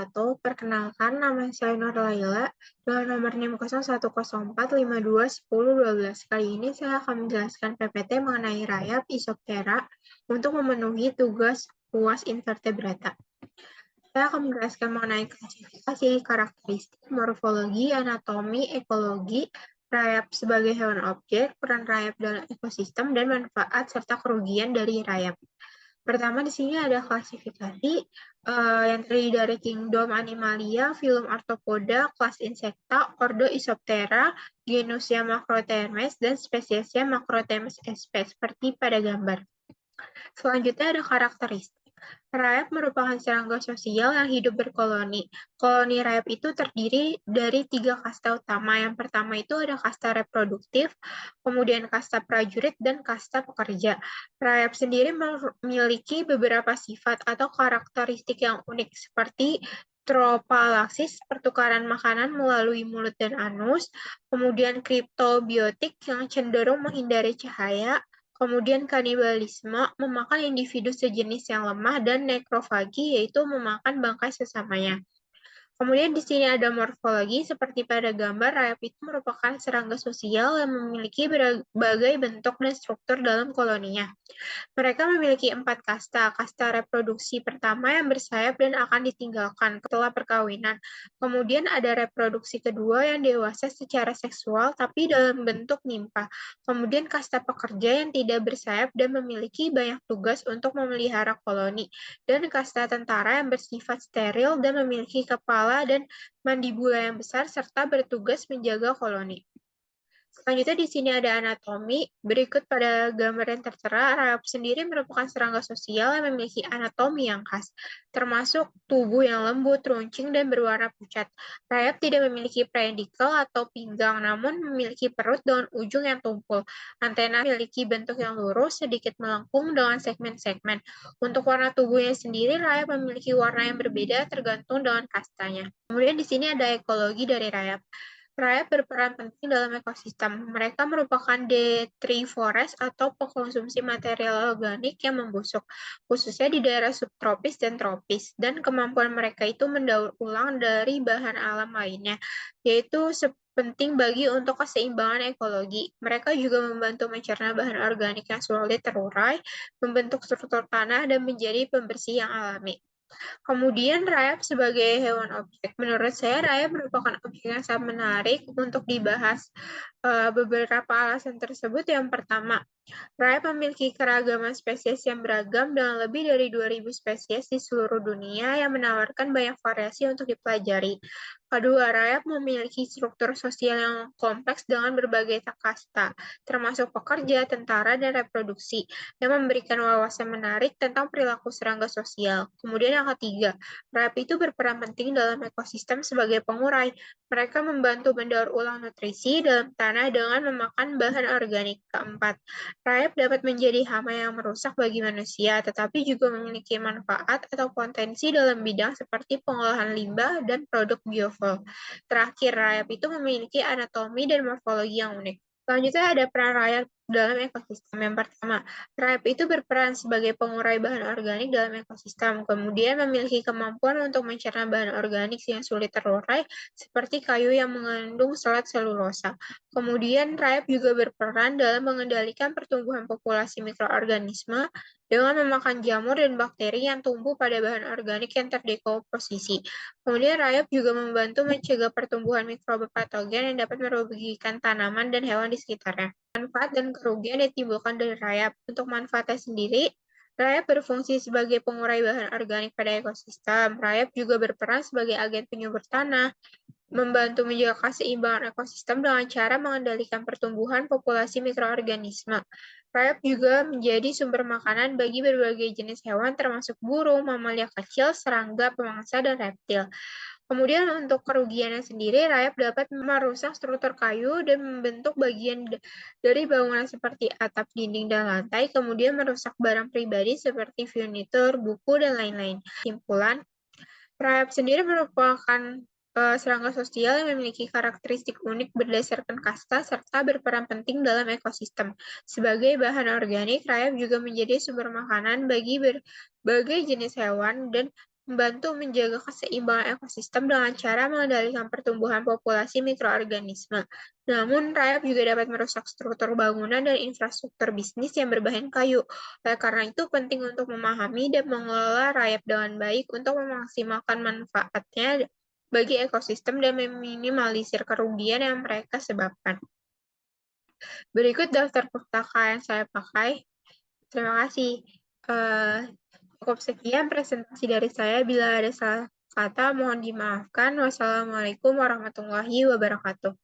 wabarakatuh. Perkenalkan, nama saya Nur Laila dengan nomor NIM 0145210112. Kali ini saya akan menjelaskan PPT mengenai rayap Isoptera untuk memenuhi tugas UAS Invertebrata. Saya akan menjelaskan mengenai klasifikasi, karakteristik, morfologi, anatomi, ekologi, rayap sebagai hewan objek, peran rayap dalam ekosistem, dan manfaat serta kerugian dari rayap. Pertama di sini ada klasifikasi yang terdiri dari kingdom Animalia, filum Arthropoda, kelas Insecta, ordo Isoptera, genusnya Macrothermes, dan spesiesnya Macrothermes sp. Seperti pada gambar. Selanjutnya ada karakteristik. Rayap merupakan serangga sosial yang hidup berkoloni. Koloni rayap itu terdiri dari 3 kasta utama. Yang pertama itu ada kasta reproduktif, kemudian kasta prajurit, dan kasta pekerja. Rayap sendiri memiliki beberapa sifat atau karakteristik yang unik seperti tropalaksis, pertukaran makanan melalui mulut dan anus, kemudian kriptobiotik yang cenderung menghindari cahaya, kemudian kanibalisme, memakan individu sejenis yang lemah, dan nekrofagi, yaitu memakan bangkai sesamanya. Kemudian di sini ada morfologi, seperti pada gambar, rayap itu merupakan serangga sosial yang memiliki berbagai bentuk dan struktur dalam koloninya. Mereka memiliki 4 kasta. Kasta reproduksi pertama yang bersayap dan akan ditinggalkan setelah perkawinan. Kemudian ada reproduksi kedua yang dewasa secara seksual tapi dalam bentuk nimfa. Kemudian kasta pekerja yang tidak bersayap dan memiliki banyak tugas untuk memelihara koloni. Dan kasta tentara yang bersifat steril dan memiliki kepala dan mandibula yang besar serta bertugas menjaga koloni. Selanjutnya di sini ada anatomi. Berikut pada gambar yang tertera, rayap sendiri merupakan serangga sosial yang memiliki anatomi yang khas, termasuk tubuh yang lembut, runcing, dan berwarna pucat. Rayap tidak memiliki predikel atau pinggang, namun memiliki perut dengan ujung yang tumpul. Antena memiliki bentuk yang lurus, sedikit melengkung dengan segmen-segmen. Untuk warna tubuhnya sendiri, rayap memiliki warna yang berbeda tergantung dengan kastanya. Kemudian di sini ada ekologi dari rayap. Rayap berperan penting dalam ekosistem. Mereka merupakan detrivorous atau pengkonsumsi material organik yang membusuk, khususnya di daerah subtropis dan tropis. Dan kemampuan mereka itu mendaur ulang dari bahan alam lainnya, yaitu penting bagi untuk keseimbangan ekologi. Mereka juga membantu mencerna bahan organik yang sulit terurai, membentuk struktur tanah, dan menjadi pembersih yang alami. Kemudian rayap sebagai hewan objek. Menurut saya rayap merupakan objek yang sangat menarik untuk dibahas. Beberapa alasan tersebut, yang pertama, rayap memiliki keragaman spesies yang beragam dengan lebih dari 2.000 spesies di seluruh dunia yang menawarkan banyak variasi untuk dipelajari. Kedua, rayap memiliki struktur sosial yang kompleks dengan berbagai kasta, termasuk pekerja, tentara, dan reproduksi, yang memberikan wawasan menarik tentang perilaku serangga sosial. Kemudian yang ketiga, rayap itu berperan penting dalam ekosistem sebagai pengurai. Mereka membantu mendaur ulang nutrisi dalam tanah dengan memakan bahan organik. Keempat, rayap dapat menjadi hama yang merusak bagi manusia, tetapi juga memiliki manfaat atau potensi dalam bidang seperti pengolahan limbah dan produk biofuel. Terakhir, rayap itu memiliki anatomi dan morfologi yang unik. Selanjutnya ada peran rayap dalam ekosistem. Yang pertama, rayap itu berperan sebagai pengurai bahan organik dalam ekosistem, kemudian memiliki kemampuan untuk mencerna bahan organik yang sulit terurai, seperti kayu yang mengandung serat selulosa. Kemudian, rayap juga berperan dalam mengendalikan pertumbuhan populasi mikroorganisme dengan memakan jamur dan bakteri yang tumbuh pada bahan organik yang terdekomposisi. Kemudian, rayap juga membantu mencegah pertumbuhan mikroba patogen yang dapat merugikan tanaman dan hewan di sekitarnya. Manfaat dan kerugian yang ditimbulkan dari rayap. Untuk manfaatnya sendiri, rayap berfungsi sebagai pengurai bahan organik pada ekosistem. Rayap juga berperan sebagai agen penyubur tanah, membantu menjaga keseimbangan ekosistem dengan cara mengendalikan pertumbuhan populasi mikroorganisme. Rayap juga menjadi sumber makanan bagi berbagai jenis hewan termasuk burung, mamalia kecil, serangga, pemangsa, dan reptil. Kemudian untuk kerugiannya sendiri, rayap dapat merusak struktur kayu dan membentuk bagian dari bangunan seperti atap, dinding, dan lantai, kemudian merusak barang pribadi seperti furnitur, buku, dan lain-lain. Kesimpulan, rayap sendiri merupakan serangga sosial yang memiliki karakteristik unik berdasarkan kasta serta berperan penting dalam ekosistem. Sebagai bahan organik, rayap juga menjadi sumber makanan bagi berbagai jenis hewan dan membantu menjaga keseimbangan ekosistem dengan cara mengendalikan pertumbuhan populasi mikroorganisme. Namun, rayap juga dapat merusak struktur bangunan dan infrastruktur bisnis yang berbahan kayu. Oleh karena itu, penting untuk memahami dan mengelola rayap dengan baik untuk memaksimalkan manfaatnya bagi ekosistem dan meminimalisir kerugian yang mereka sebabkan. Berikut daftar pustaka yang saya pakai. Terima kasih. Cukup sekian presentasi dari saya. Bila ada salah kata, mohon dimaafkan. Wassalamualaikum warahmatullahi wabarakatuh.